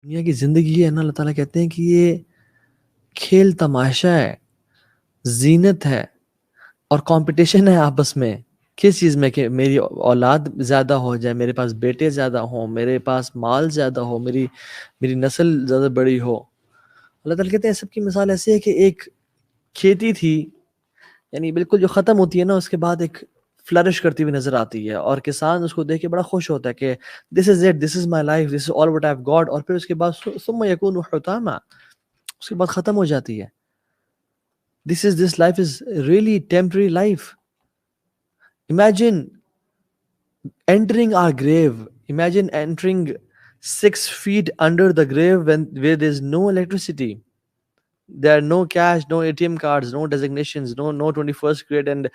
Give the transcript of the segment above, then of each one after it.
دنیا کی زندگی ہے نا، اللہ تعالیٰ کہتے ہیں کہ یہ کھیل تماشا ہے، زینت ہے اور کمپٹیشن ہے آپس میں. کس چیز میں؟ کہ میری اولاد زیادہ ہو جائے، میرے پاس بیٹے زیادہ ہوں، میرے پاس مال زیادہ ہو، میری نسل زیادہ بڑی ہو. اللہ تعالیٰ کہتے ہیں سب کی مثال ایسی ہے کہ ایک کھیتی تھی، یعنی بالکل جو ختم ہوتی ہے نا، اس کے بعد ایک فلرش کرتی ہوئی نظر آتی ہے، اور کسان اس کو دیکھ کے بڑا خوش ہوتا ہے کہ this is it, this is my life, this is all what I have got. اور پھر اس کے بعد ثم یکون حطاما، اس کے بعد ختم ہو جاتی ہے. this life is really temporary life. Imagine entering our grave. Imagine entering 6 feet under the grave where there's no electricity. There are no cash, no ATM cards, no designations, no 21st grade and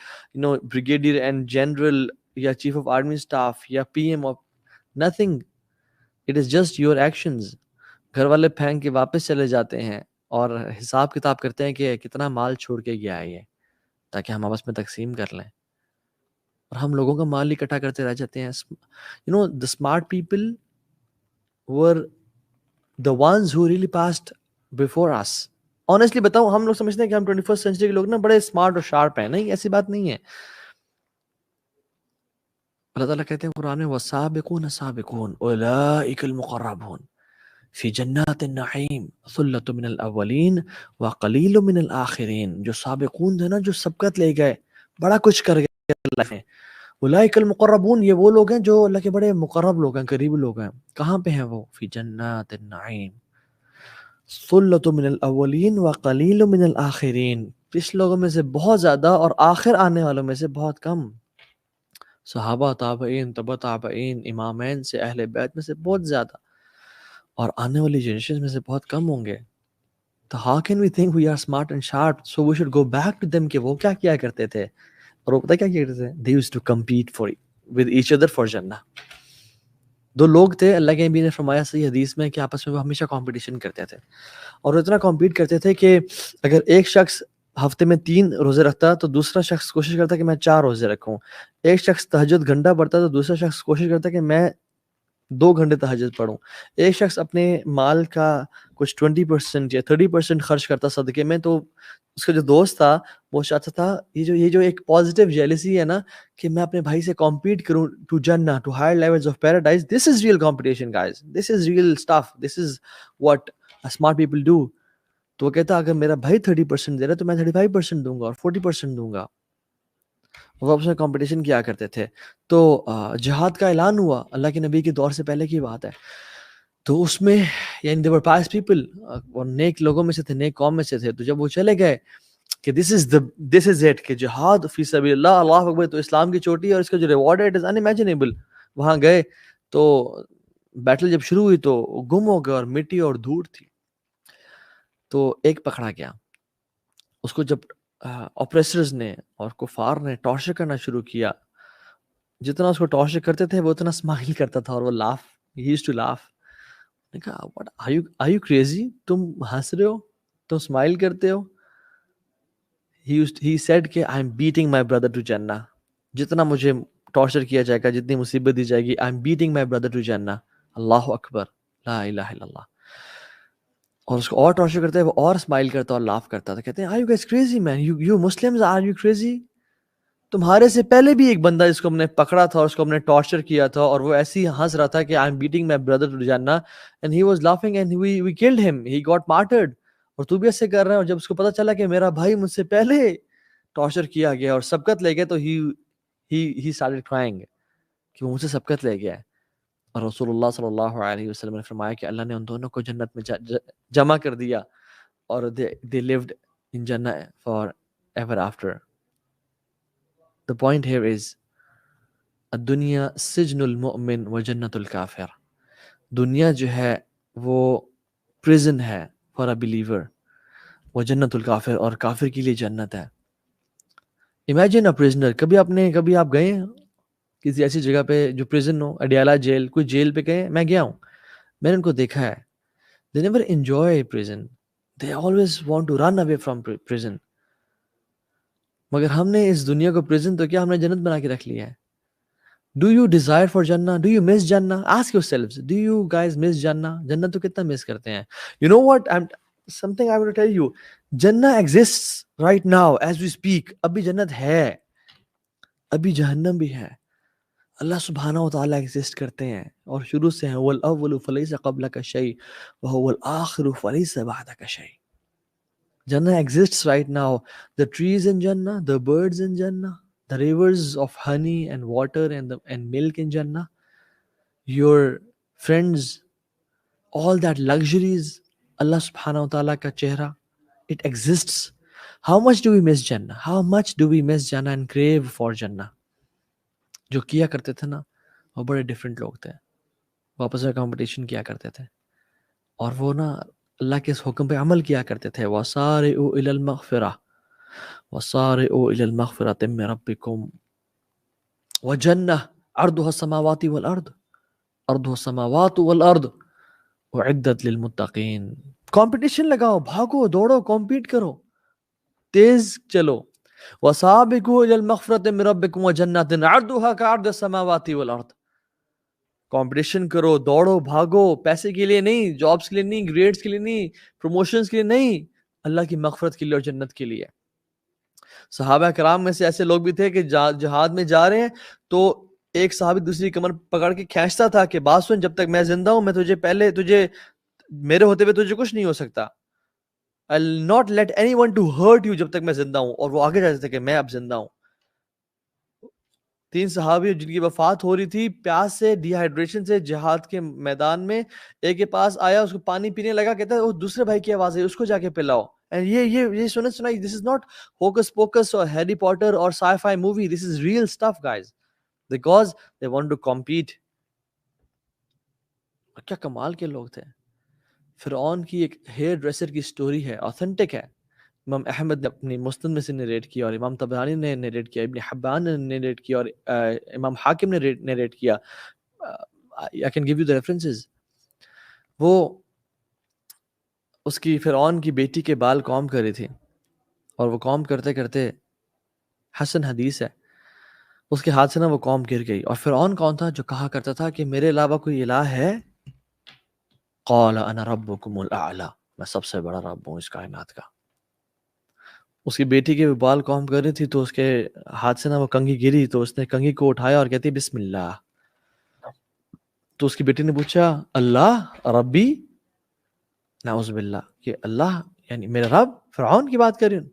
brigadier and general, ya chief of army staff, ya PM of nothing. It is just your actions. گھر والے پھینک کے واپس چلے جاتے ہیں اور حساب کتاب کرتے ہیں کہ کتنا مال چھوڑ کے گیا ہے یہ، تاکہ ہم آپس میں تقسیم کر لیں. اور ہم لوگوں کا مال اکٹھا کرتے رہ جاتے ہیں. the smart people were the ones who really passed before us. Honestly بتاؤں، ہم لوگ سمجھتے ہیں کہ ہم 21st سینچری کے لوگ نا بڑے اسمارٹ اور شارپ ہیں. نہیں، ایسی بات نہیں ہے. اللہ تعالیٰ کہتے ہیں قرآن میں وَالسَّابِقُونَ السَّابِقُونَ أُولَئِكَ الْمُقَرَّبُونَ فی جنات النعیم ثلۃ من الاولین وقلیل من الآخرین. جو سابقون تھے نا، جو سبقت لے گئے، بڑا کچھ کر گئے اللہ نے. اولئک المقربون، یہ وہ لوگ ہیں جو اللہ کے بڑے مقرب لوگ ہیں، قریب لوگ ہیں. کہاں پہ ہیں وہ؟ فی جنات النعیم ثلۃ من الاولین وقلیل من الآخرین. پچھلے لوگوں میں سے بہت زیادہ اور آخر آنے والوں میں سے بہت کم. صحابہ، تابعین، تبع تابعین، امامین سے، اہل بیت میں سے بہت زیادہ، اور آنے والی جنریشن میں سے بہت کم ہوں گے. تو how can we think we are smart and sharp, so we should go back to them کہ وہ کیا کیا کرتے تھے. اور وہ پتہ کیا کیا کرتے تھے؟ they used to compete with each other for جنہ. دو لوگ تھے، اللہ کے نبی نے فرمایا صحیح حدیث میں کہ آپس میں وہ ہمیشہ کمپٹیشن کرتے تھے، اور وہ اتنا کمپیٹ کرتے تھے کہ اگر ایک شخص ہفتے میں 3 روزے رکھتا تو دوسرا شخص کوشش کرتا کہ میں 4 روزے رکھوں. ایک شخص تہجد گھنٹہ پڑھتا تو دوسرا شخص کوشش کرتا کہ میں 2 گھنٹے تہجد پڑھوں. ایک شخص اپنے مال کا کچھ 20% یا 30% خرچ کرتا صدقے میں، تو اس کا جو دوست تھا وہ چاہتا تھا یہ جو ایک پازیٹیو جیلسی ہے نا، کہ میں اپنے بھائی سے کمپیٹ کروں ٹو جنہ، to higher levels of paradise. This is real competition guys, this is real stuff, this is what smart people do. تو وہ کہتا اگر میرا بھائی 30% دے رہا ہے تو میں 35% دوں گا اور 40% دوں گا. وہ آپس میں کمپٹیشن کیا کرتے تھے. تو جہاد کا اعلان ہوا اللہ کے نبی کے دور سے پہلے کی بات ہے. تو اس میں یعنی they were pious people، اور نیک لوگوں میں سے تھے، نیک قوم میں سے تھے. تو جب وہ چلے گئے کہ this is it کہ جہاد فی سبیل اللہ، اللہ اکبر، تو اسلام کی چوٹی اور اس کا جو ریوارڈ ہے اٹ از unimaginable. وہاں گئے تو بیٹل جب شروع ہوئی تو گم ہو گئے اور مٹی اور دھوڑ تھی. تو ایک پکڑا گیا، اس کو جب اپریسرز نے اور کفار نے ٹارچر کرنا شروع کیا، جتنا اس کو ٹارچر کرتے تھے وہ اتنا اسمائل کرتا تھا اور وہ he used to laugh. نے کہا what are you crazy؟ تم ہنس رہے ہو، تم اسمائل کرتے ہو. he said کہ I am beating my brother to Jannah. جتنا مجھے ٹارچر کیا جائے گا، جتنی مصیبت دی جائے گی، I am beating my brother to Jannah. اللہ اکبر، لا الہ الا اللہ. اور اس کو اور ٹارچر کرتے وہ اور اسمائل کرتا اور لاف کرتا تھا. کہتے ہیں are you guys crazy man؟ you Muslims are you crazy؟ تمہارے سے پہلے بھی ایک بندہ جس کو ہم نے پکڑا تھا اور اس کو ہم نے ٹارچر کیا تھا، اور وہ ایسے ہی ہنس رہا تھا کہ I am beating my brother to Jannah and he was laughing and we killed him, he got martyred. اور تو بھی ایسے کر رہا ہے. اور جب اس کو پتا چلا کہ میرا بھائی مجھ سے پہلے ٹارچر کیا گیا اور سبقت لے گیا، تو he started crying کہ وہ مجھ سے سبقت لے گیا ہے. اور رسول اللہ صلی اللہ علیہ وسلم نے فرمایا کہ اللہ نے ان دونوں کو جنت میں جمع کر دیا، اور they lived in Jannah forever after. The point here is الدنیا سجن المؤمن و جنت الکافر. دنیا جو ہے وہ پریزن ہے فار اے بلیور، و جنت الکافر، اور کافر کے لیے جنت ہے. Imagine a prisoner. کبھی آپ گئے ہیں کسی ایسی جگہ پہ جو پریزن ہو، اڈیالہ جیل، کوئی جیل پہ گئے؟ میں گیا ہوں، میں نے ان کو دیکھا ہے. They never enjoy prison. They always want to run away from prison. مگر ہم نے اس دنیا کو پریزن تو کیا، ہم نے جنت بنا کے رکھ لیا ہے. Do you desire for Jannah? Do you miss Jannah? Ask yourselves, do you guys miss Jannah? Jannah to kitna miss karte hain? You know what? Something I want to tell you. Jannah exists right now as we speak. Abhi Jannat hai. Abhi Jahannam bhi hai. اللہ سبحانہ و تعالیٰ exist کرتے ہیں اور شروع سے ہیں وَالْأَوَّلُ فَلَيْسَ قَبْلَكَ شَيْءٌ وَهُوَ الْآخِرُ فَلَيْسَ بَعْدَكَ شَيْءٌ. Jannah exists right now. The trees in Jannah, the birds in Jannah, the rivers of honey and water and milk in Jannah, your friends, all that luxuries, Allah subhanahu wa ta'ala ka chehra, it exists. How much do we miss Jannah? How much do we miss Jannah and crave for Jannah? جو کیا کرتے تھے نا وہ بڑے different لوگ تھے, واپس میں کمپٹیشن کیا کرتے تھے اور وہ نا اللہ کے اس حکم پہ عمل کیا کرتے تھے. وَسَارِعُوا إِلَى الْمَغْفِرَةِ وَسَارِعُوا إِلَى الْمَغْفِرَةِ مِنْ رَبِّكُمْ وَجَنَّةٍ عَرْضُهَا السَّمَاوَاتُ وَالْأَرْضُ عَرْضُهَا السَّمَاوَاتُ وَالْأَرْضُ أُعِدَّتْ لِلْمُتَّقِينَ. کمپٹیشن لگاؤ, بھاگو دوڑو, کمپیٹ کرو, تیز چلو. وَسَابِقُوا إِلَى الْمَغْفِرَةِ مِنْ رَبِّكُمْ وَجَنَّةٍ عَرْضُهَا كَعَرْضِ السَّمَاوَاتِ وَالْأَرْضِ. کمپٹیشن کرو, دوڑو, بھاگو, پیسے کے لیے نہیں, جابس کے لیے نہیں, گریڈز کے لیے نہیں, پروموشنز کے لیے نہیں, اللہ کی مغفرت کے لیے اور جنت کے لیے. صحابہ کرام میں سے ایسے لوگ بھی تھے کہ جہاد میں جا رہے ہیں تو ایک صحابی دوسری کمر پکڑ کے کھینچتا تھا کہ بات سن, جب تک میں زندہ ہوں میں تجھے میرے ہوتے ہوئے تجھے کچھ نہیں ہو سکتا. I'll not let anyone to hurt you جب تک میں زندہ ہوں. اور وہ آگے جاتے تھے کہ میں اب زندہ ہوں. 3 صحابی جن کی وفات ہو رہی تھی پیاس سے, ڈی ہائیڈریشن سے, جہاد کے میدان میں. ایک کے پاس آیا, اس کو پانی پینے لگا, کہتا ہے وہ دوسرے بھائی کی آواز ہے, اس کو جا کے پلاؤ. And یہ سنا, this is not hocus pocus or Harry Potter or sci-fi movie. This is real stuff, guys. Because they want to compete. کیا کمال کے لوگ تھے. فرعون کی ایک ہیئر ڈریسر کی سٹوری ہے, آتھینٹک ہے. امام احمد نے اپنی مسند میں سے نیریٹ کیا, اور امام طبرانی نے نیریٹ کیا, ابن حبان نے نیریٹ کیا, اور امام حاکم نے نیریٹ کیا. I can give you the references. وہ اس کی فرعون کی بیٹی کے بال کام کر رہی تھی, اور وہ کام کرتے کرتے, حسن حدیث ہے, اس کے ہاتھ سے نا وہ کام گر گئی. اور فرعون کون تھا؟ جو کہا کرتا تھا کہ میرے علاوہ کوئی الہ ہے؟ قال انا ربکم الاعلی, میں سب سے بڑا رب ہوں اس کائنات کا. اس کی بیٹی کے بال کام کر رہی تھی تو اس کے ہاتھ سے نا وہ کنگھی گری, تو اس نے کنگھی کو اٹھایا اور کہتی بسم اللہ. تو اس کی بیٹی نے پوچھا اللہ ربی, نعوذ باللہ, کہ اللہ یعنی میرا رب؟ فرعون کی بات کر رہی ہوں؟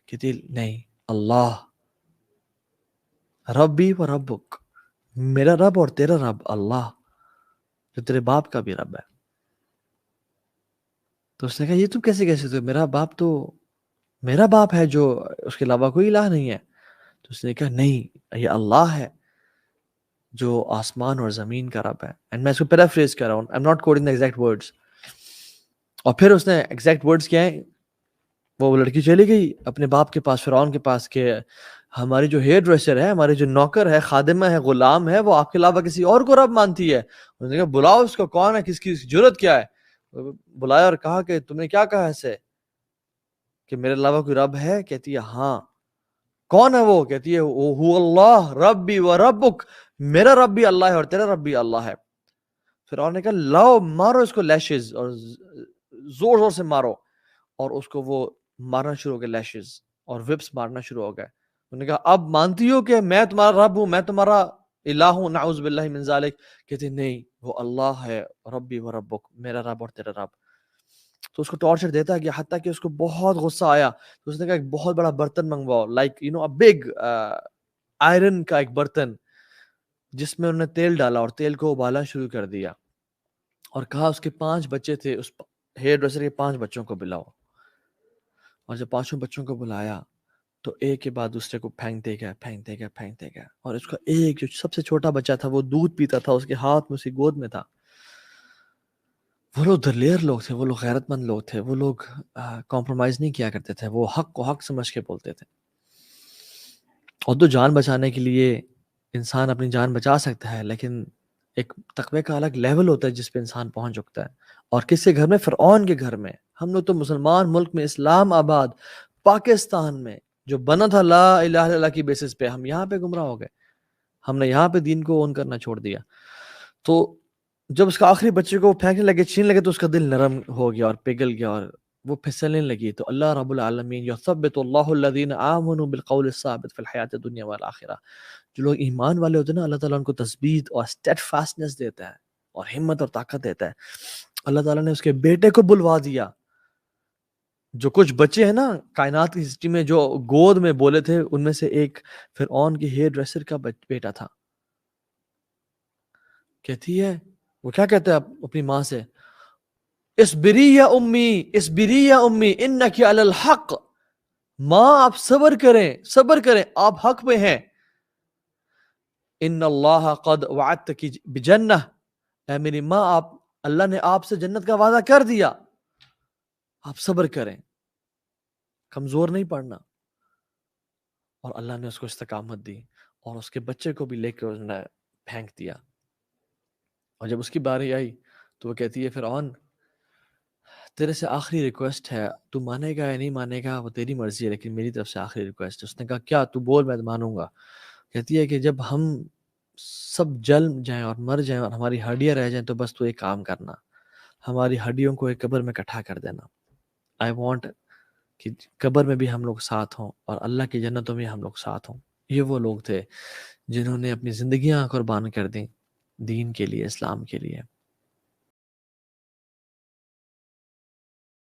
کہتی نہیں, اللہ ربی و ربک, میرا رب اور تیرا رب اللہ, جو تیرے باپ کا بھی رب ہے. تو اس نے کہا یہ تم کیسے تو میرا باپ تو میرا باپ ہے, جو اس کے علاوہ کوئی الہ نہیں ہے. تو اس نے کہا نہیں, یہ اللہ ہے جو آسمان اور زمین کا رب ہے. اینڈ میں اس کو پیرافریز کر رہا ہوں, I'm not quoting the exact words. اور پھر اس نے ایگزیکٹ ورڈز کیا ہیں, وہ لڑکی چلی گئی اپنے باپ کے پاس, فرعون کے پاس, کہ ہماری جو ہیئر ڈریسر ہے, ہمارے جو نوکر ہے, خادمہ ہے, غلام ہے, وہ آپ کے علاوہ کسی اور کو رب مانتی ہے. اس نے کہا بلاؤ اس کو, کون ہے, کس کی جرت کیا ہے. بلایا اور کہا کہ تم نے کیا کہا ایسے کہ میرے علاوہ کوئی رب ہے؟ کہتی ہے ہاں. کون ہے وہ؟ کہتی ہے هو اللہ ربی و ربک, میرا رب بھی اللہ ہے اور تیرا رب بھی اللہ ہے. فرعون نے کہا لاؤ مارو اس کو لیشز, اور زور زور سے مارو. اور اس کو وہ مارنا شروع ہو گئے, لیشز اور وپس مارنا شروع ہو گئے. انہوں نے کہا اب مانتی ہو کہ میں تمہارا رب ہوں, میں تمہارا الہ ہوں؟ نعوذ باللہ من ذالک. کہتے نہیں, وہ اللہ ہے ربی و ربک, میرا رب اور تیرا رب. تو اس کو ٹارچر دیتا گیا حتیٰ کہ اس کو بہت غصہ آیا. تو اس نے کہا ایک بہت بڑا برتن منگواؤ, like you know a big iron کا ایک برتن, جس میں انہوں نے تیل ڈالا اور تیل کو ابالنا شروع کر دیا. اور کہا اس کے 5 بچے تھے, اس ہیئر ڈریسر کے 5 بچوں کو بلاؤ. اور جب 5 بچوں کو بلایا تو ایک کے بعد دوسرے کو پھینکتے گیا. اور اس کا ایک جو سب سے چھوٹا بچہ تھا وہ دودھ پیتا تھا, اس کے ہاتھ میں, اس کی گود میں تھا. وہ لوگ دلیر لوگ تھے, وہ لوگ غیرت مند لوگ تھے, وہ لوگ کمپرومائز نہیں کیا کرتے تھے, وہ حق کو حق سمجھ کے بولتے تھے. اور تو جان بچانے کے لیے انسان اپنی جان بچا سکتا ہے, لیکن ایک تقوی کا الگ لیول ہوتا ہے جس پہ انسان پہنچ چکتا ہے. اور کس کے گھر میں؟ فرعون کے گھر میں. ہم لوگ تو مسلمان ملک میں, اسلام آباد پاکستان میں, جو بنا تھا لا الہ الا اللہ کی بیسس پہ, ہم یہاں پہ گمراہ ہو گئے. ہم نے یہاں پہ دین کو اون کرنا چھوڑ دیا. تو جب اس کا آخری بچے کو پھینکنے لگے، چھین لگے، تو اس کا دل نرم ہو گیا اور پگھل گیا اور وہ پھسلنے لگی. تو اللہ رب العالمین یثبت اللہ الذین آمنوا بالقول الثابت فی الحیات الدنیا والآخرہ، جو لوگ ایمان والے ہوتے ہیں نا، اللہ تعالیٰ ان کو تثبیت اور اسٹیڈ فاسٹنس دیتا ہے اور ہمت اور طاقت دیتا ہے. اللہ تعالیٰ نے اس کے بیٹے کو بلوا دیا. جو کچھ بچے ہیں نا کائنات کی ہسٹری میں جو گود میں بولے تھے، ان میں سے ایک فرعون کی ہیئر ڈریسر کا بیٹا تھا. کہتی ہے، وہ کیا کہتا ہے اپنی ماں سے، اصبری یا امی، اصبری یا امی انکی علی الحق، ماں آپ صبر کریں، صبر کریں، آپ حق پہ ہیں. ان اللہ قد وعدتکی بجنہ، اے میری ماں، آپ، اللہ نے آپ سے جنت کا وعدہ کر دیا، آپ صبر کریں، کمزور نہیں پڑنا. اور اللہ نے اس کو استقامت دی اور اس کے بچے کو بھی لے کے اس نے پھینک دیا. اور جب اس کی باری آئی تو وہ کہتی ہے، فرعون تیرے سے آخری ریکویسٹ ہے، تو مانے گا یا نہیں مانے گا وہ تیری مرضی ہے، لیکن میری طرف سے آخری ریکویسٹ ہے. اس نے کہا کیا؟ تو بول، میں مانوں گا. کہتی ہے کہ جب ہم سب جل جائیں اور مر جائیں اور ہماری ہڈیاں رہ جائیں تو بس تو ایک کام کرنا، ہماری ہڈیوں کو ایک قبر میں اکٹھا کر دینا. آئی وانٹ کہ قبر میں بھی ہم لوگ ساتھ ہوں اور اللہ کی جنتوں میں ہم لوگ ساتھ ہوں. یہ وہ لوگ تھے جنہوں نے اپنی زندگیاں قربان کر دیں دین کے لیے، اسلام کے لیے.